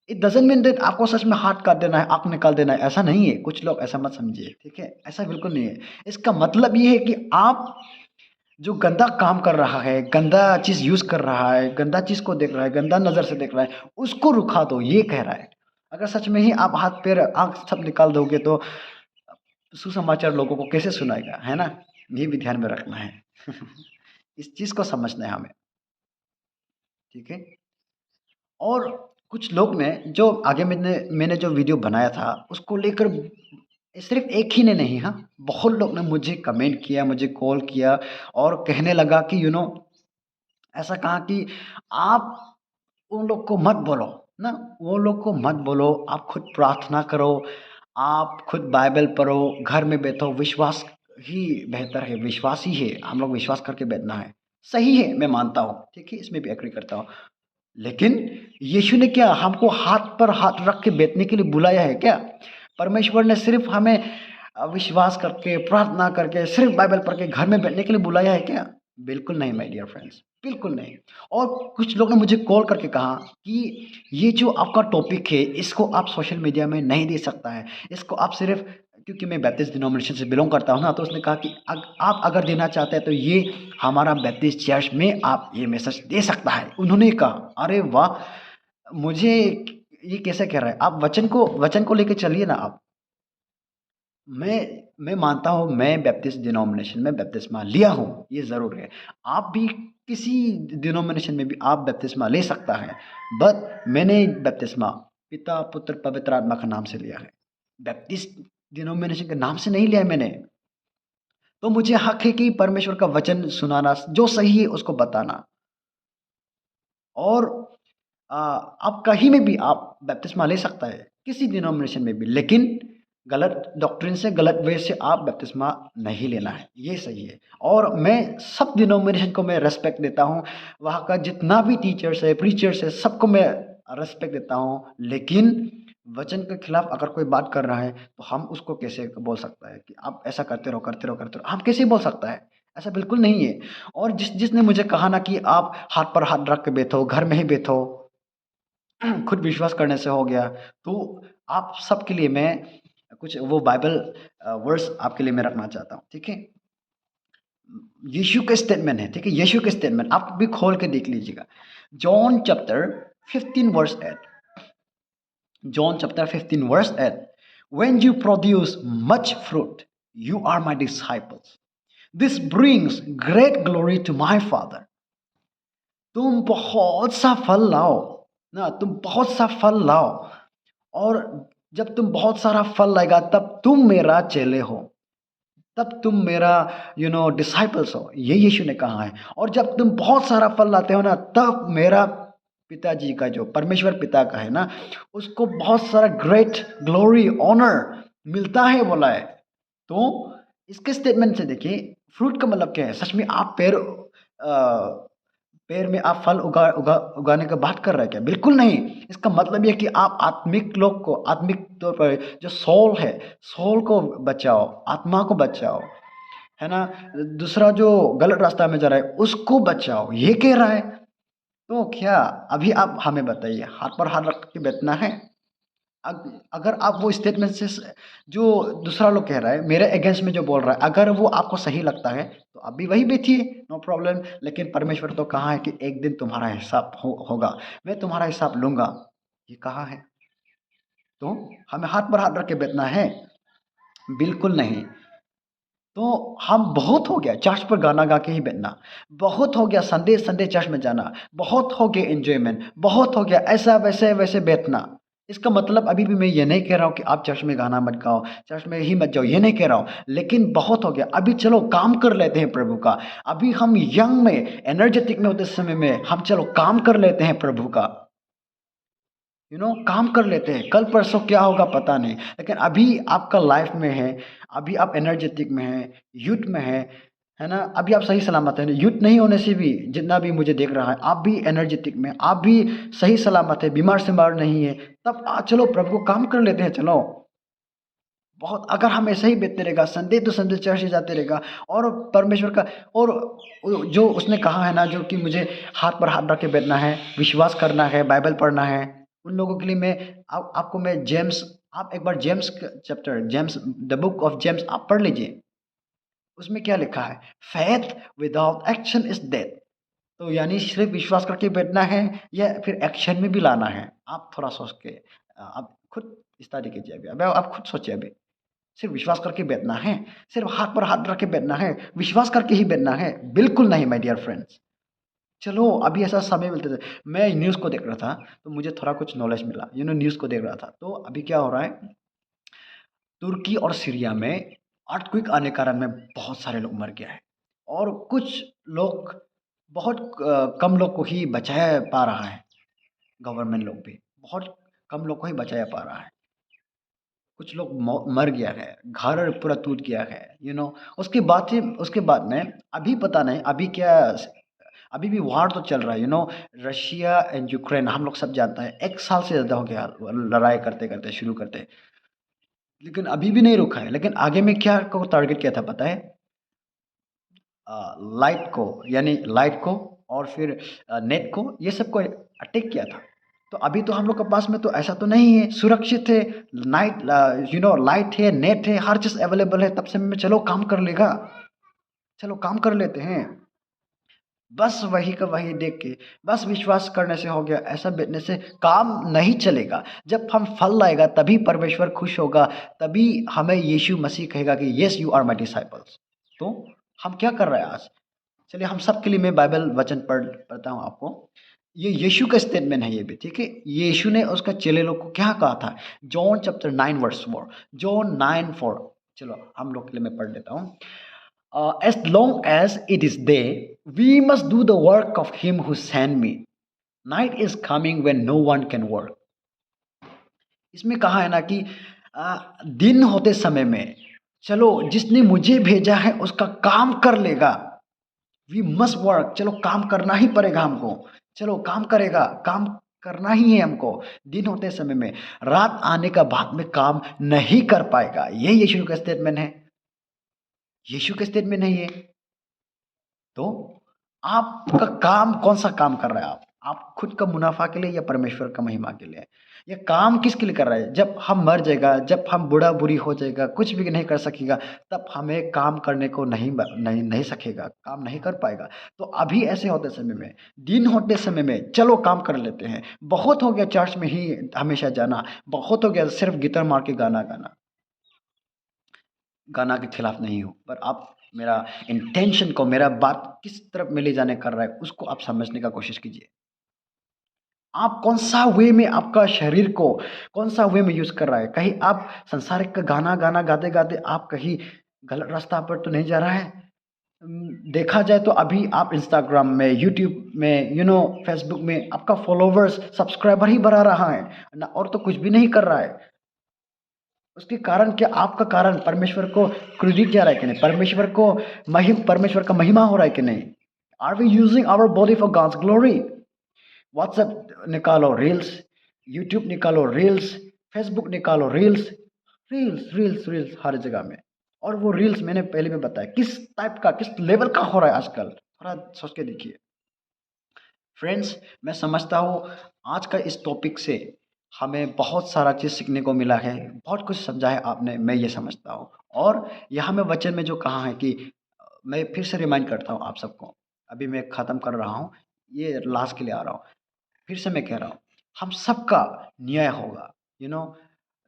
इट डज़न्ट मीन दैट आपको सच में हाथ काट देना है, आँख निकाल देना है, ऐसा नहीं है। कुछ लोग ऐसा मत समझिए, ठीक है? ऐसा बिल्कुल नहीं है। इसका मतलब ये है कि आप जो गंदा काम कर रहा है, गंदा चीज़ यूज़ कर रहा है, गंदा चीज़ को देख रहा है, गंदा नज़र से देख रहा है, उसको रुका दो, ये कह रहा है। अगर सच में ही आप हाथ पैर आँख सब निकाल दोगे तो सुसमाचार लोगों को कैसे सुनाएगा, है ना? ये भी ध्यान में रखना है। इस चीज़ को समझना है हमें, ठीक है? और कुछ लोग ने जो आगे मैंने जो वीडियो बनाया था उसको लेकर सिर्फ़ एक ही ने नहीं, हाँ, बहुत लोग ने मुझे कमेंट किया, मुझे कॉल किया और कहने लगा कि ऐसा कहा कि आप उन लोग को मत बोलो ना, वो लोग को मत बोलो, आप खुद प्रार्थना करो, आप खुद बाइबल पढ़ो, घर में बैठो, विश्वास ही बेहतर है, विश्वास ही है, हम लोग विश्वास करके बैठना है। सही है, मैं मानता हूँ, ठीक है, इसमें भी एग्री करता हूँ। लेकिन यीशु ने क्या हमको हाथ पर हाथ रख के बैठने के लिए बुलाया है क्या? परमेश्वर ने सिर्फ़ हमें विश्वास करके, प्रार्थना करके, सिर्फ़ बाइबल पढ़ के घर में बैठने के लिए बुलाया है क्या? बिल्कुल नहीं माय डियर फ्रेंड्स, बिल्कुल नहीं। और कुछ लोग ने मुझे कॉल करके कहा कि ये जो आपका टॉपिक है, इसको आप सोशल मीडिया में नहीं दे सकता है। इसको आप सिर्फ़ क्योंकि मैं बैप्टिस्ट डिनोमिनेशन से बिलॉन्ग करता हूँ ना, तो उसने कहा कि आप अगर देना चाहते हैं तो ये हमारा बैप्टिस्ट चर्च में आप ये मैसेज दे सकता है। उन्होंने कहा, अरे वाह! मुझे ये कैसे कह रहा है? आप वचन को लेके चलिए ना आप। मैं मानता हूँ मैं बैप्टिस्ट डिनोमिनेशन में बपतिस्मा लिया हूँ, ये ज़रूर है। आप भी किसी डिनोमिनेशन में भी आप बपतिस्मा ले सकता है। बट मैंने बपतिस्मा पिता, पुत्र, पवित्र आत्मा का नाम से लिया है। बैप्टिस्ट डिनोमिनेशन के नाम से नहीं लिया है मैंने। तो मुझे हक है कि परमेश्वर का वचन सुनाना, जो सही है उसको बताना। और आप कहीं में भी आप बपतिस्मा ले सकता है, किसी डिनोमिनेशन में भी, लेकिन गलत डॉक्ट्रिन से, गलत वे से आप बपतिस्मा नहीं लेना है, ये सही है। और मैं सब डिनोमिनेशन को मैं रिस्पेक्ट देता हूँ, वहाँ का जितना भी टीचर्स है, प्रीचर्स है, सबको मैं रिस्पेक्ट देता हूँ। लेकिन वचन के खिलाफ अगर कोई बात कर रहा है, तो हम उसको कैसे बोल सकता है कि आप ऐसा करते रहो, करते रहो, करते रहो, हम कैसे बोल सकता है? ऐसा बिल्कुल नहीं है। और जिसने मुझे कहा ना कि आप हाथ पर हाथ रख के बैठो, घर में ही बैठो, खुद विश्वास करने से हो गया, तो आप सबके लिए मैं कुछ वो बाइबल वर्स आपके लिए मैं रखना चाहता हूँ, ठीक है? यीशु का स्टेटमेंट है, ठीक है? यीशु का स्टेटमेंट आप भी खोल के देख लीजिएगा। John chapter 15 verse 8, John chapter 15 verse 8, when you produce much fruit, you are my disciples. This brings great glory to my Father. तुम बहुत सा फल लाओ ना, तुम बहुत सा फल लाओ, और जब तुम बहुत सारा फल लाएगा तब तुम मेरा चेले हो, तब तुम मेरा डिसाइपल्स हो, ये यीशु ने कहा है। और जब तुम बहुत सारा फल लाते हो ना, तब मेरा पिताजी का, जो परमेश्वर पिता का है ना, उसको बहुत सारा ग्रेट ग्लोरी ऑनर मिलता है बोला है। तो इसके स्टेटमेंट से देखिए, फ्रूट का मतलब क्या है? सच में आप पेड़ में आप फल उगाने का बात कर रहे हैं क्या? बिल्कुल नहीं। इसका मतलब ये है कि आप आत्मिक लोग को, आत्मिक तौर पर जो सोल है, सोल को बचाओ, आत्मा को बचाओ, है ना? दूसरा जो गलत रास्ता में जा रहा है उसको बचाओ, ये कह रहा है। तो क्या अभी आप हमें बताइए, हाथ पर हाथ रख के बैठना है? अगर आप वो स्टेटमेंट से जो दूसरा लोग कह रहा है, मेरे अगेंस्ट में जो बोल रहा है, अगर वो आपको सही लगता है तो आप भी वही बैठिए, नो प्रॉब्लम। लेकिन परमेश्वर तो कहा है कि एक दिन तुम्हारा हिसाब होगा, मैं तुम्हारा हिसाब लूंगा, ये कहा है। तो हमें हाथ पर हाथ रख के बैठना है? बिल्कुल नहीं। तो हम बहुत हो गया चर्च पर गाना गा के ही बैठना, बहुत हो गया संडे संडे चर्च में जाना, बहुत हो गया एंजॉयमेंट, बहुत हो गया ऐसा वैसे वैसे बैठना। इसका मतलब अभी भी मैं ये नहीं कह रहा हूँ कि आप चर्च में गाना मत गाओ, चर्च में ही मत जाओ, ये नहीं कह रहा हूँ। लेकिन बहुत हो गया, अभी चलो काम कर लेते हैं प्रभु का। अभी हम यंग में, एनर्जेटिक में होते समय में हम चलो काम कर लेते हैं प्रभु का, काम कर लेते हैं। कल परसों क्या होगा पता नहीं, लेकिन अभी आपका लाइफ में है, अभी आप एनर्जेटिक में है, यूथ में है ना? अभी आप सही सलामत है, यूथ नहीं होने से भी जितना भी मुझे देख रहा है, आप भी एनर्जेटिक में, आप भी सही सलामत है, बीमार सिमार नहीं है, तब चलो प्रभु को काम कर लेते हैं, चलो। बहुत अगर हम ऐसे ही बेचते रहेगा, संडे टू संडे चर्च ही जाते रहेगा, और परमेश्वर का, और जो उसने कहा है ना, जो कि मुझे हाथ पर हाथ रख के बैठना है, विश्वास करना है, बाइबल पढ़ना है, उन लोगों के लिए मैं आपको मैं जेम्स, आप एक बार James chapter, James the book of James आप पढ़ लीजिए। उसमें क्या लिखा है? Faith without action is death. तो यानी सिर्फ विश्वास करके बैठना है या फिर एक्शन में भी लाना है? आप थोड़ा सोच के आप खुद स्टडी कीजिए अभी। अभी आप खुद सोचिए अभी, सिर्फ़ विश्वास करके बैठना है, सिर्फ़ हाथ पर हाथ रख के बैठना है, विश्वास करके ही बैठना है, बिल्कुल नहीं माय डियर फ्रेंड्स। चलो अभी ऐसा समय मिलते थे, मैं न्यूज़ को देख रहा था, तो मुझे थोड़ा कुछ नॉलेज मिला, न्यूज़ को देख रहा था, तो अभी क्या हो रहा है, तुर्की और सीरिया में अर्थक्वेक आने के कारण में बहुत सारे लोग मर गया है और कुछ लोग बहुत कम लोग को ही बचा पा रहा है। गवर्नमेंट लोग भी बहुत कम लोग को ही बचाया पा रहा है। कुछ लोग मर गया है, घर पूरा टूट गया है, उसके बाद में अभी पता नहीं अभी क्या, अभी भी वार तो चल रहा है, रशिया एंड यूक्रेन, हम लोग सब जानते हैं 1 साल से ज़्यादा हो गया लड़ाई करते-करते शुरू करते। लेकिन अभी भी नहीं रुका है, लेकिन आगे में क्या को टारगेट किया था पता है? लाइट को और फिर नेट को, ये सबको अटैक किया था। तो अभी तो हम लोग के पास में तो ऐसा तो नहीं है, सुरक्षित है, लाइट है, नेट है, हर चीज़ अवेलेबल है, तब से मैं चलो काम कर लेगा, चलो काम कर लेते हैं। बस वही का वही देख के, बस विश्वास करने से हो गया, ऐसा बैठने से काम नहीं चलेगा। जब हम फल लाएगा तभी परमेश्वर खुश होगा, तभी हमें यीशु मसीह कहेगा कि yes you are my disciples. तो हम क्या कर रहे हैं आज? चलिए हम सब के लिए मैं बाइबल वचन पढ़ता हूँ आपको। ये यीशु का स्टेटमेंट है ये भी, ठीक है? यीशु ने उसका चेले लोग को क्या कहा था? John chapter 9 verse 4, John 9:4। चलो हम लोग के लिए मैं पढ़ लेता हूँ। As long as it is day, we must do the work of him who sent me. Night is coming when no one can work. इसमें कहा है ना कि दिन होते समय में चलो जिसने मुझे भेजा है उसका काम कर लेगा। वी मस्ट वर्क, चलो काम करना ही पड़ेगा हमको, चलो काम करेगा, काम करना ही है हमको। दिन होते समय में, रात आने का बाद में काम नहीं कर पाएगा। ये यीशु का स्टेटमेंट है, यीशु का स्टेटमेंट है ये। तो आपका काम कौन सा काम कर रहे हैं आप खुद का मुनाफा के लिए या परमेश्वर का महिमा के लिए? ये काम किसके लिए कर रहा है? जब हम मर जाएगा, जब हम बूढ़ा बूढ़ी हो जाएगा, कुछ भी नहीं कर सकेगा, तब हमें काम करने को नहीं सकेगा, काम नहीं कर पाएगा। तो अभी ऐसे होते समय में, दिन होते समय में चलो काम कर लेते हैं। बहुत हो गया चर्च में ही हमेशा जाना, बहुत हो गया सिर्फ गिटार मार के गाना गाना। गाना के खिलाफ नहीं हूँ, पर आप मेरा इंटेंशन को, मेरा बात किस तरफ में ले जाने कर रहा है, उसको आप समझने का कोशिश कीजिए। आप कौन सा वे में आपका शरीर को कौन सा वे में यूज़ कर रहा है? कहीं आप संसारिक का गाना गाना गाते-गाते आप कहीं गलत रास्ता पर तो नहीं जा रहा है? देखा जाए तो अभी आप इंस्टाग्राम में, यूट्यूब में, फेसबुक में आपका फॉलोवर्स, सब्सक्राइबर ही बढ़ा रहा है ना, और तो कुछ भी नहीं कर रहा है। उसके कारण क्या, आपका कारण परमेश्वर को क्रेडिट जा रहा है कि नहीं? परमेश्वर का महिमा हो रहा है कि नहीं? Are we using our body for God's glory? WhatsApp निकालो रील्स, यूट्यूब निकालो रील्स, फेसबुक निकालो रील्स, रील्स रील्स रील्स हर जगह में। और वो रील्स मैंने पहले भी बताया किस टाइप का, किस लेवल का हो रहा है आजकल, थोड़ा सोच के देखिए। फ्रेंड्स, मैं समझता हूँ आज का इस टॉपिक से हमें बहुत सारा चीज़ सीखने को मिला है, बहुत कुछ समझा है आपने, मैं ये समझता हूँ। और यहाँ में वचन में जो कहा है कि मैं फिर से रिमाइंड करता हूँ आप सबको, अभी मैं ख़त्म कर रहा हूँ, ये लास्ट के लिए आ रहा हूँ। फिर से मैं कह रहा हूँ, हम सबका न्याय होगा, you know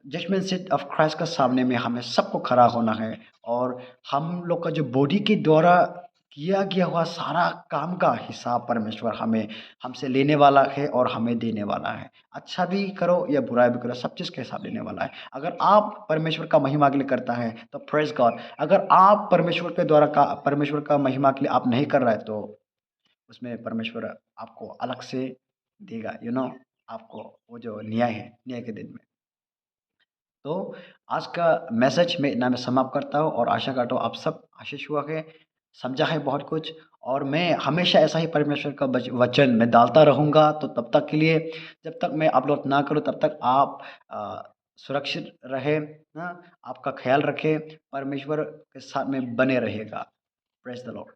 judgement seat of Christ का सामने में हमें सबको खड़ा होना है। और हम लोग का जो बॉडी के द्वारा किया गया हुआ सारा काम का हिसाब परमेश्वर हमें हमसे लेने वाला है और हमें देने वाला है। अच्छा भी करो या बुरा भी करो, सब चीज़ का हिसाब लेने वाला है। अगर आप परमेश्वर का महिमा के लिए करता है तो प्रेज़ गॉड। अगर आप परमेश्वर का महिमा के लिए आप नहीं कर रहा है, तो उसमें परमेश्वर आपको अलग से देगा, आपको वो जो न्याय है, न्याय के दिन में। तो आज का मैसेज मैं इतना में समाप्त करता हूँ और आशा करता हूँ आप सब आशीष हुआ है, समझा है बहुत कुछ। और मैं हमेशा ऐसा ही परमेश्वर का वचन मैं डालता रहूँगा। तो तब तक के लिए, जब तक मैं अपलोड ना करूँ तब तक आप सुरक्षित रहे, ना आपका ख्याल रखें, परमेश्वर के साथ में बने रहेगा। Praise the Lord.